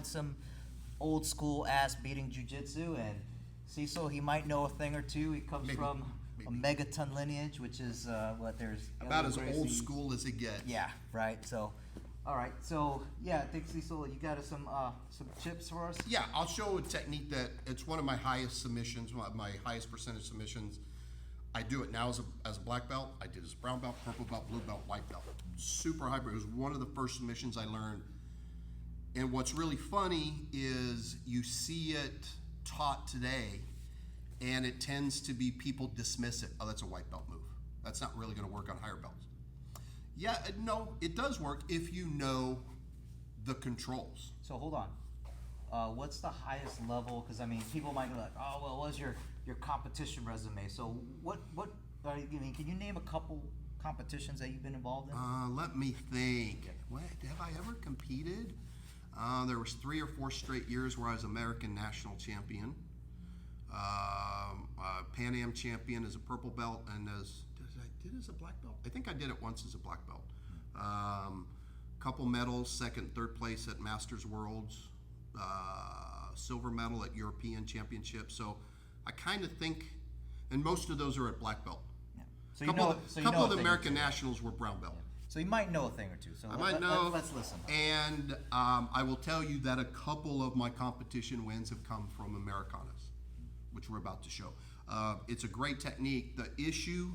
wanted some old school ass beating jiu-jitsu, and Cecil, he might know a thing or two. He comes from a megaton lineage, which is what there's about as old school as it gets. Yeah, right. So, all right. So yeah, I think Cecil, you got some chips for us. Yeah, I'll show a technique that it's one of my highest submissions, my highest percentage submissions. I do it now as a black belt. I did it as a brown belt, purple belt, blue belt, white belt. Super hybrid. It was one of the first submissions I learned. And what's really funny is you see it taught today, and it tends to be people dismiss it. Oh, that's a white belt move. That's not really going to work on higher belts. Yeah, no, it does work if you know the controls. So hold on. What's the highest level? Because I mean, people might be like, "Oh, well, what's your competition resume?" So what I mean, can you name a couple competitions that you've been involved in? Let me think. What have I ever competed? There was 3 or 4 straight years where I was American national champion, Pan Am champion as a purple belt, and as a black belt. I think I did it once as a black belt. Couple medals, second, third place at Masters Worlds, silver medal at European Championships. So I kind of think, and most of those are at black belt. Yeah. So a couple of the American nationals were brown belt. Yeah. So you might know a thing or two. So I might know. Let's listen. And I will tell you that a couple of my competition wins have come from Americanas, which we're about to show. It's a great technique. The issue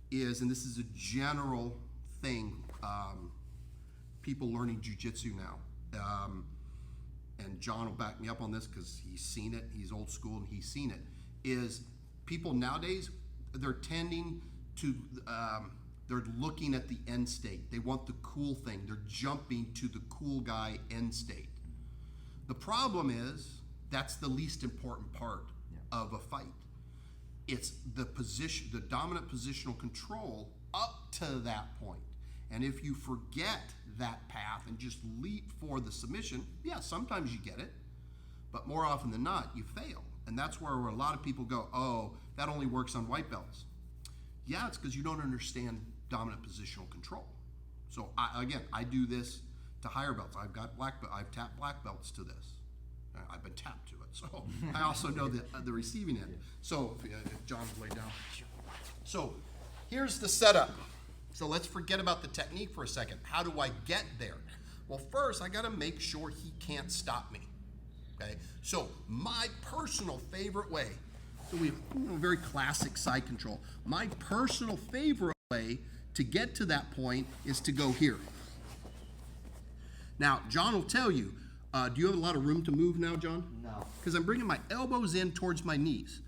is, and this is a general thing, people learning jiu-jitsu now, and John will back me up on this because he's seen it, he's old school and he's seen it, is people nowadays, they're tending to, they're looking at the end state. They want the cool thing. They're jumping to the cool guy end state. The problem is, that's the least important part of a fight. It's the position, the dominant positional control up to that point. And if you forget that path and just leap for the submission, yeah, sometimes you get it, but more often than not, you fail. And that's where a lot of people go, oh, that only works on white belts. Yeah, it's because you don't understand dominant positional control. So I do this to higher belts. I've tapped black belts to this. I've been tapped to it. So I also know the receiving end. So if John's laid down. So here's the setup. So let's forget about the technique for a second. How do I get there? Well, first I got to make sure he can't stop me. Okay. So my personal favorite way. So we have a very classic side control. My personal favorite way to get to that point is to go here. Now, John will tell you, do you have a lot of room to move now, John? No. Because I'm bringing my elbows in towards my knees.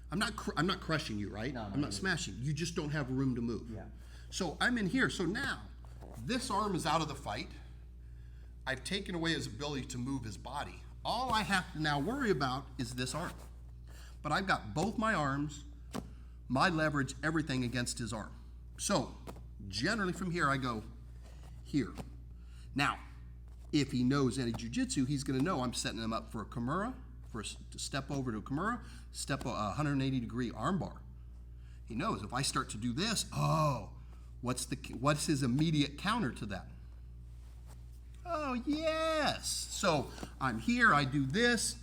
I'm not crushing you, right? No, I'm not smashing. You just don't have room to move. Yeah. So I'm in here. So now, this arm is out of the fight. I've taken away his ability to move his body. All I have to now worry about is this arm. But I've got both my arms, my leverage, everything against his arm. So, generally from here, I go here. Now, if he knows any jiu-jitsu, he's going to know I'm setting him up for a kimura, to step over to a kimura, step a 180-degree armbar. He knows if I start to do this, oh, what's his immediate counter to that? Oh, yes. So I'm here, I do this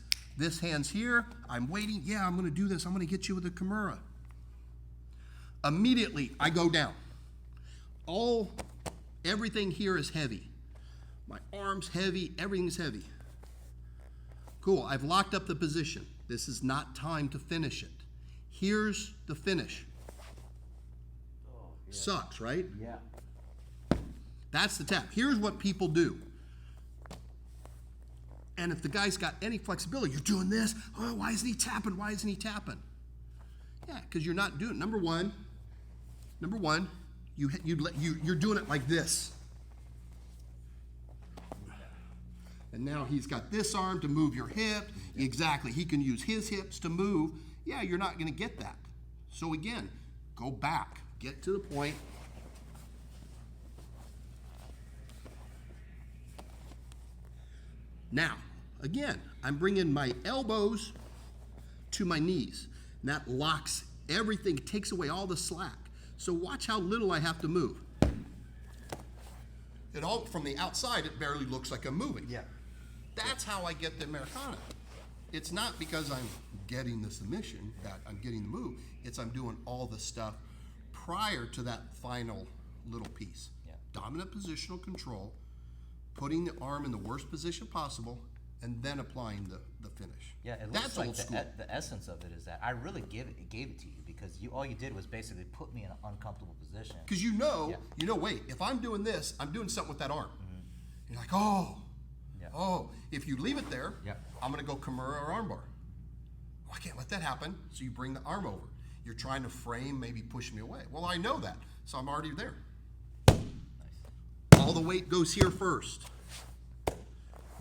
hand's here, I'm waiting, yeah, I'm going to do this, I'm going to get you with a kimura. Immediately, I go down. Everything here is heavy. My arm's heavy, everything's heavy. Cool, I've locked up the position. This is not time to finish it. Here's the finish. Oh, yeah. Sucks, right? Yeah. That's the tap. Here's what people do. And if the guy's got any flexibility, you're doing this, oh, why isn't he tapping? Why isn't he tapping? Yeah, because you're not doing it. Number one, you're doing it like this. And now he's got this arm to move your hip. Exactly. He can use his hips to move. Yeah, you're not going to get that. So again, go back. Get to the point. Now, again, I'm bringing my elbows to my knees. And that locks everything, takes away all the slack. So watch how little I have to move. From the outside, it barely looks like I'm moving. Yeah. That's how I get the Americana. It's not because I'm getting the submission that I'm getting the move. It's I'm doing all the stuff prior to that final little piece. Yeah. Dominant positional control, putting the arm in the worst position possible, and then applying the finish. Yeah, it That's looks like old school. the essence of it is that I really gave it to you because all you did was basically put me in an uncomfortable position. Because Yeah. wait, if I'm doing this, I'm doing something with that arm. You're like, oh, Yeah. oh, if you leave it there, Yeah. I'm going to go Kimura or armbar. Well, I can't let that happen, so you bring the arm over. You're trying to frame, maybe push me away. Well, I know that, so I'm already there. Nice. All the weight goes here first.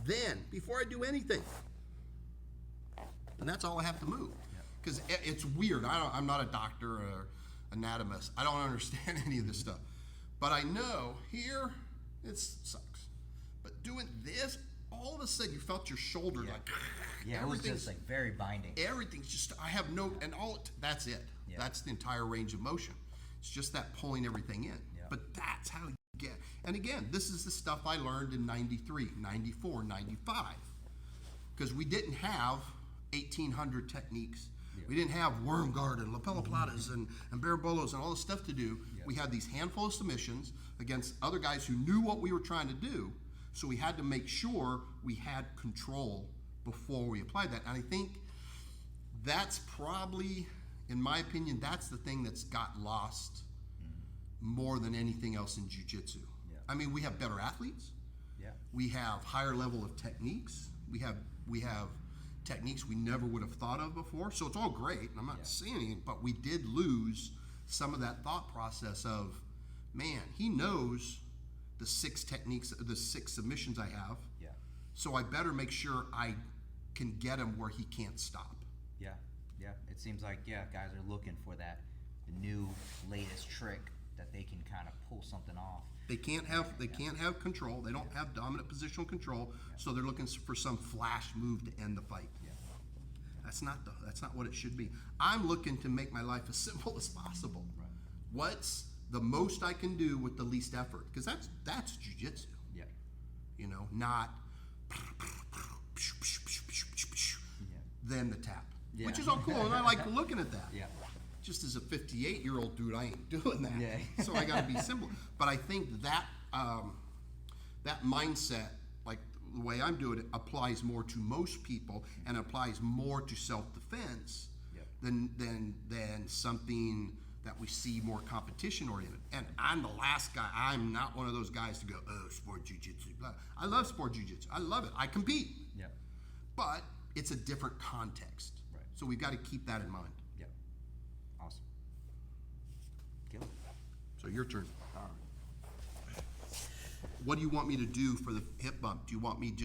Then, before I do anything, and that's all I have to move. Because it's weird. I'm not a doctor or anatomist. I don't understand any of this stuff. But I know here, it sucks. But doing this, all of a sudden you felt your shoulder like, Yeah, it was just like very binding. everything's just, I have no, and that's it. Yeah. That's the entire range of motion. It's just that pulling everything in. Yeah. But that's how you get, and again, this is the stuff I learned in 93, 94, 95. Because we didn't have 1,800 techniques. Yeah. We didn't have worm guard and lapella platas and barabolos and all this stuff to do. Yeah. We had these handful of submissions against other guys who knew what we were trying to do. So we had to make sure we had control before we applied that. And I think that's probably, in my opinion, that's the thing that's got lost more than anything else in jiu-jitsu. Yeah. I mean, we have better athletes. Yeah. We have higher level of techniques. We have techniques we never would have thought of before. So it's all great. And I'm not saying anything, but we did lose some of that thought process of, man, he knows the 6 techniques, the 6 submissions I have. Yeah. So I better make sure I can get him where he can't stop. Yeah. Yeah. It seems like guys are looking for that new latest trick that they can kind of pull something off. They can't have control. They don't have dominant positional control. So they're looking for some flash move to end the fight. Yeah. That's not what it should be. I'm looking to make my life as simple as possible. Right. What's the most I can do with the least effort? Because that's jiu-jitsu. Yeah. You know, not then the tap, Yeah. which is all cool, and I like looking at that. Yeah. Just as a 58-year-old dude, I ain't doing that. Yeah. So I got to be simple. But I think that that mindset, like the way I'm doing it, applies more to most people and applies more to self-defense than something that we see more competition oriented. And I'm the last guy. I'm not one of those guys to go, oh, sport jiu-jitsu. Blah. I love sport jiu-jitsu. I love it. I compete. Yeah. But it's a different context. Right. So we've got to keep that in mind. Yeah. Awesome. Kill it. So your turn. All right. What do you want me to do for the hip bump? Do you want me just